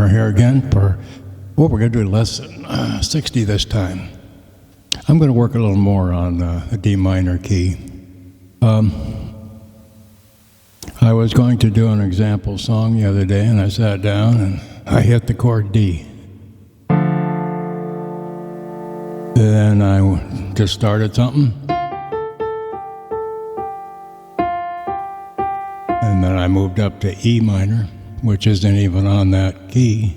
here again for, we're going to do lesson 60 this time. I'm going to work a little more on the D minor key. I was going to do an example song the other day, and I sat down and I hit the chord D. Then I just started something. And then I moved up to E minor, which isn't even on that key.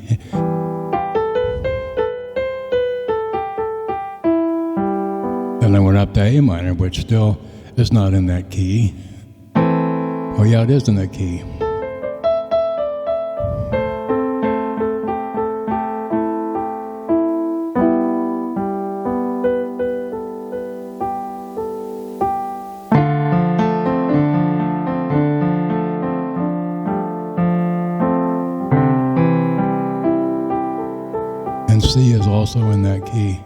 Then I went up to A minor, which still is not in that key. Oh yeah, it is in that key. And C is also in that key.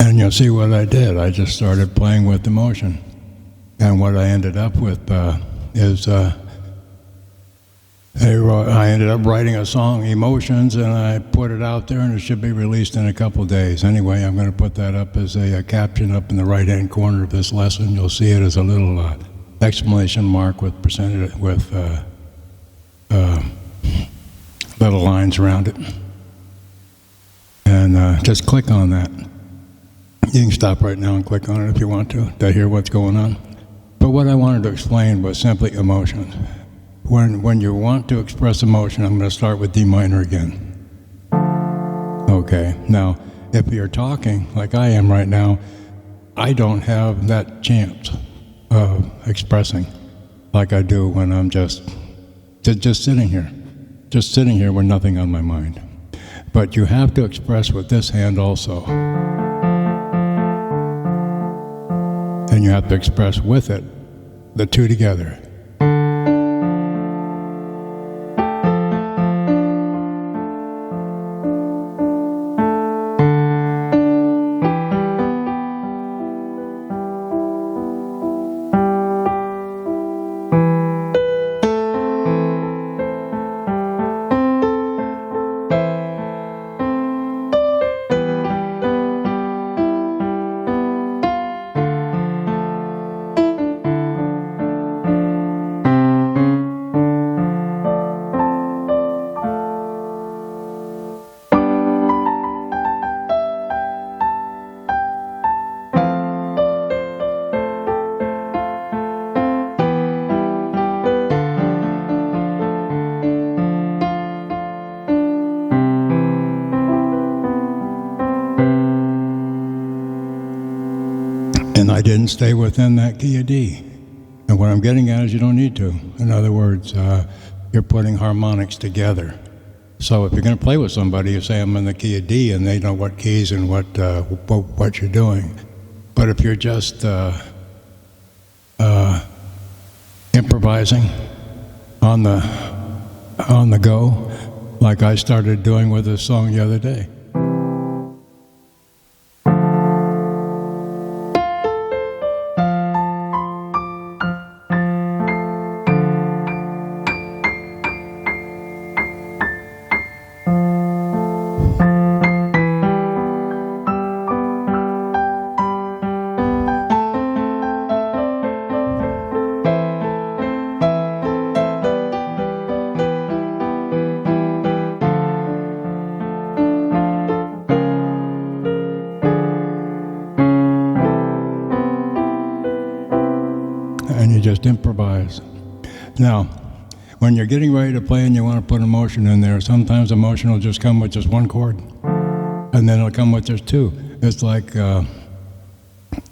And you'll see what I did. I just started playing with emotion. And what I ended up with is I ended up writing a song, Emotions, and I put it out there, and it should be released in a couple days. Anyway, I'm going to put that up as a caption up in the right-hand corner of this lesson. You'll see it as a little exclamation mark with little lines around it. And just click on that. You can stop right now and click on it if you want to hear what's going on. But what I wanted to explain was simply emotions. When you want to express emotion, I'm going to start with D minor again. Okay, now, if you're talking like I am right now, I don't have that chance of expressing like I do when I'm just sitting here. Just sitting here with nothing on my mind. But you have to express with this hand also. And you have to express with it, the two together. And I didn't stay within that key of D. And what I'm getting at is you don't need to. In other words, you're putting harmonics together. So if you're going to play with somebody, you say, I'm in the key of D, and they know what keys and what you're doing. But if you're just improvising on the go, like I started doing with this song the other day, just improvise. Now, when you're getting ready to play and you want to put emotion in there, sometimes emotion will just come with just one chord, and then it'll come with just two. It's like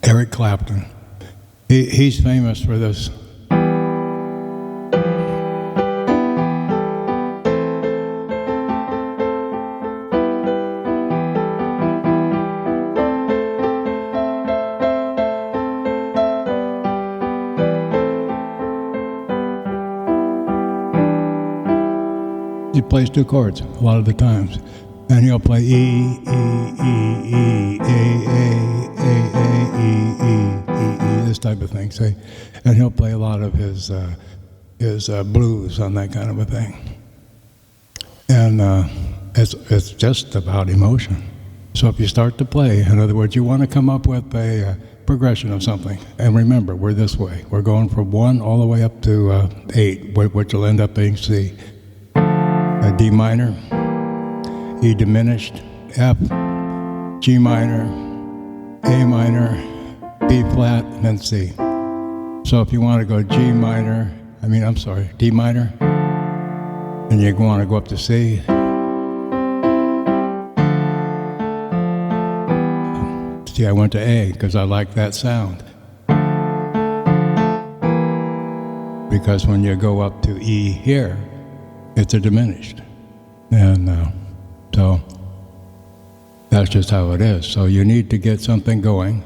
Eric Clapton. He's famous for this. He plays two chords a lot of the times, and he'll play E, E, E, E, A, this type of thing, see? And he'll play a lot of his blues on that kind of a thing. And it's just about emotion. So if you start to play, in other words, you want to come up with a progression of something. And remember, we're this way. We're going from 1 all the way up to 8, which will end up being C. A D minor, E diminished, F, G minor, A minor, B flat, and then C. So if you want to go D minor, and you want to go up to C, see, I went to A because I like that sound. Because when you go up to E here, it's a diminished. And so that's just how it is. So you need to get something going.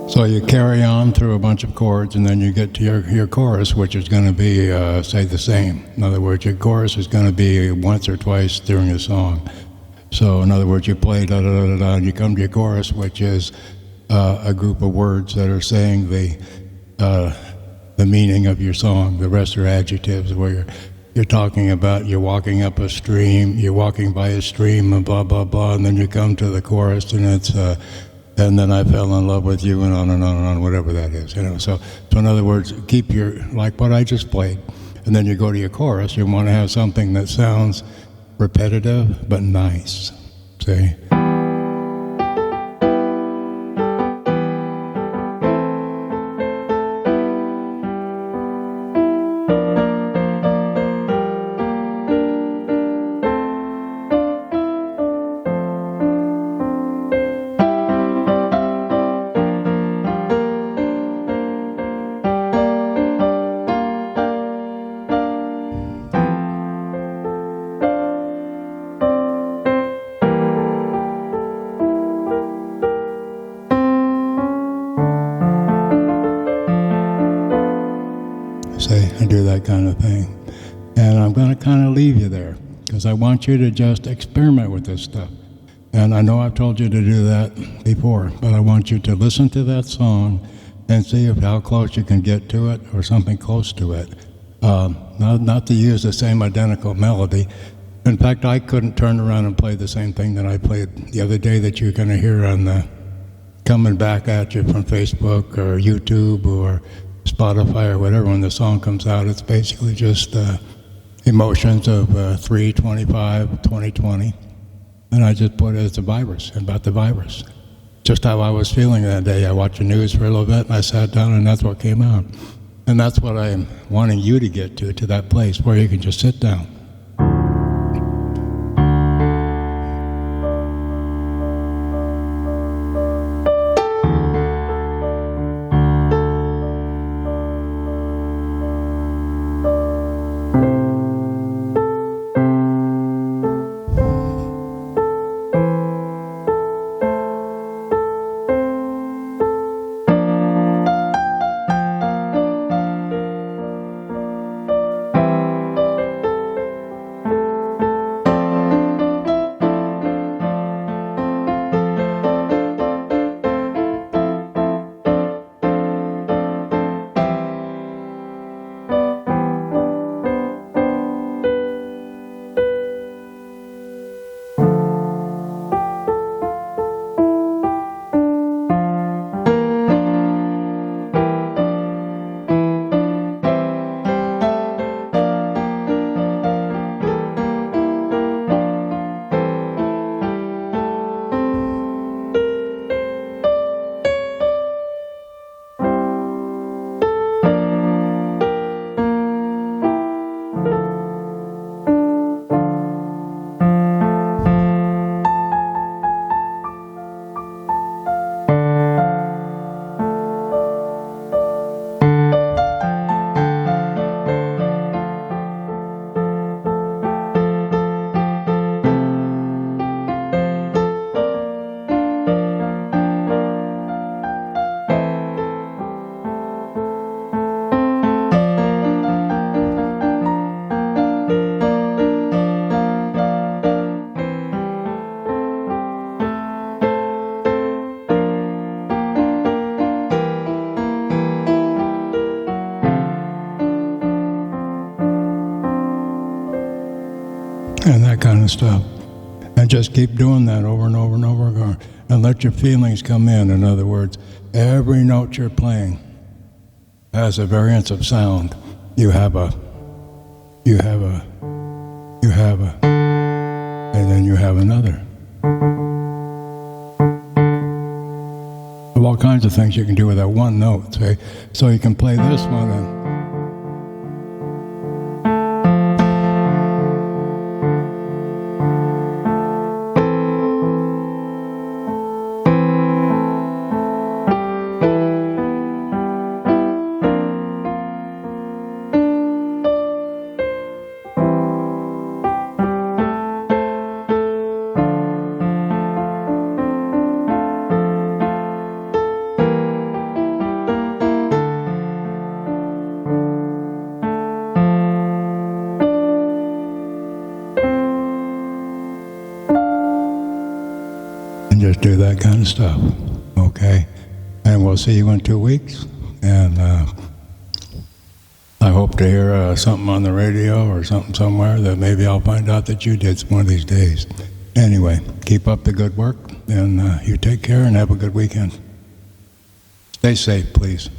So you carry on through a bunch of chords, and then you get to your chorus, which is going to be, say, the same. In other words, your chorus is going to be once or twice during a song. So in other words, you play da-da-da-da-da, and you come to your chorus, which is a group of words that are saying the meaning of your song. The rest are adjectives, where you're talking about you're walking up a stream, you're walking by a stream, and blah, blah, blah, and then you come to the chorus, and it's... and then I fell in love with you, and on and on and on, whatever that is, you know. So in other words, keep like what I just played, and then you go to your chorus. You want to have something that sounds repetitive but nice. See? And do that kind of thing. And I'm going to kind of leave you there because I want you to just experiment with this stuff. And I know I've told you to do that before, but I want you to listen to that song and see how close you can get to it or something close to it. Not to use the same identical melody, In fact, I couldn't turn around and play the same thing that I played the other day that you're going to hear on the coming back at you from Facebook or YouTube or Spotify or whatever. When the song comes out, it's basically just emotions of 3/25, 2020. And I just put it as a virus, about the virus. Just how I was feeling that day. I watched the news for a little bit and I sat down and that's what came out. And that's what I'm wanting you to get to that place where you can just sit down. And that kind of stuff. And just keep doing that over and over and over again. And let your feelings come in. In other words, every note you're playing has a variance of sound. You have a, and then you have another. Of all kinds of things you can do with that one note. See? So you can play this one and just do that kind of stuff, okay? And we'll see you in 2 weeks. And I hope to hear something on the radio or something somewhere that maybe I'll find out that you did one of these days. Anyway, keep up the good work, and you take care and have a good weekend. Stay safe, please.